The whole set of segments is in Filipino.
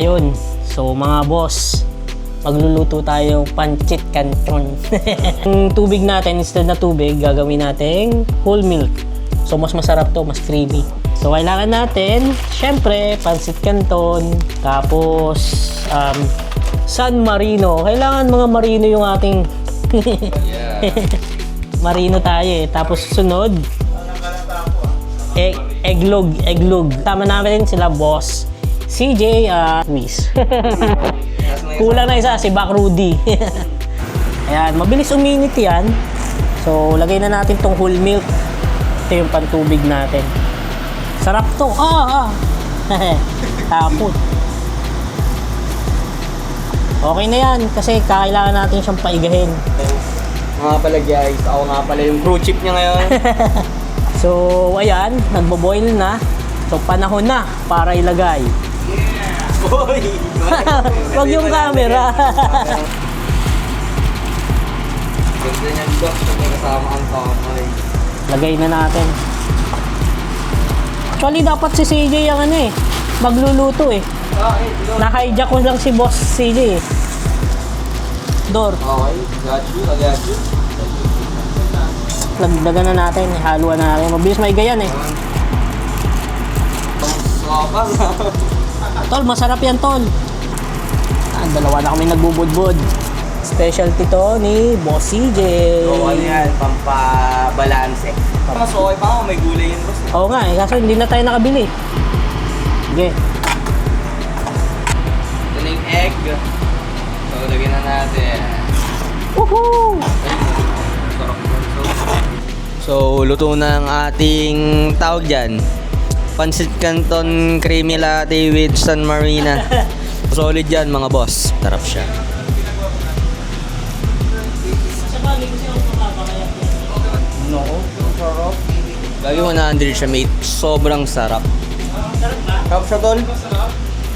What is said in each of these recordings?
Ayun, so mga boss, magluluto tayo pancit canton. Yung tubig natin, instead na tubig, gagawin natin whole milk. So mas masarap to, mas creamy. So kailangan natin, syempre, pancit canton, tapos San Marino. Kailangan mga marino yung ating marino tayo eh. Tapos sunod, eglog. Tama namin sila boss CJ Wiz. Kulang na isa, si Back Rudy. Ayan, mabilis uminit yan. So, lagay na natin tong whole milk. Ito yung pantubig natin. Sarap to. Tapos. Okay na yan, kasi kailangan natin siyang paigahin. Mga pala guys, ako nga pala yung crew chief niya ngayon. So, ayan, nagbo-boil na. So, panahon na para ilagay. Boy! Wag yung camera. Ganda niyan box, may kasama ang kamay. Lagay na natin. Actually, dapat si CJ yung magluluto eh. Na-hijack ko lang si boss CJ eh. Dor. Okay, got you. Lagdagan na natin, haluan na natin. Mabilis maigayan eh. Sabang. Tol, masarap yan tol. Dalawa na kami nagbubudbud. Specialty to ni Boss CJ. So, ano yan, pampabalanse. Mas okay pa ako, may gulay yun boss. Oo nga eh, kaso hindi na tayo nakabili. Sige. Ito na yung egg. So, lagyan na natin. Woohoo! So, luto na ang ating tawag dyan. Pancit Canton Creamy Latte with San Marina. Solid yan mga boss. Tarap siya. No, sarap. Lagi 100 siya mate. Sobrang sarap. Sarap siya tol.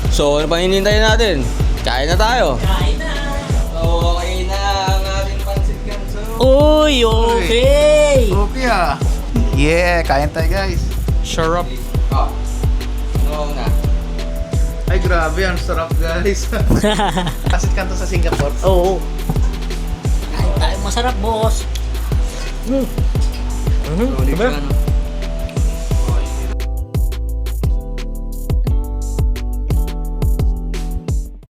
So, ano pang hinihintay natin? Kain na tayo. Kain na! So, okay na ang ating pancit canton. Uy, okay! Okay ah. Yeah, kain tayo guys. Sarap. Oh. No na. Ay grabe, ang sarap guys. Pancit canton sa Singapore. Oo. Kain tayo, masarap boss. Solid siya, no?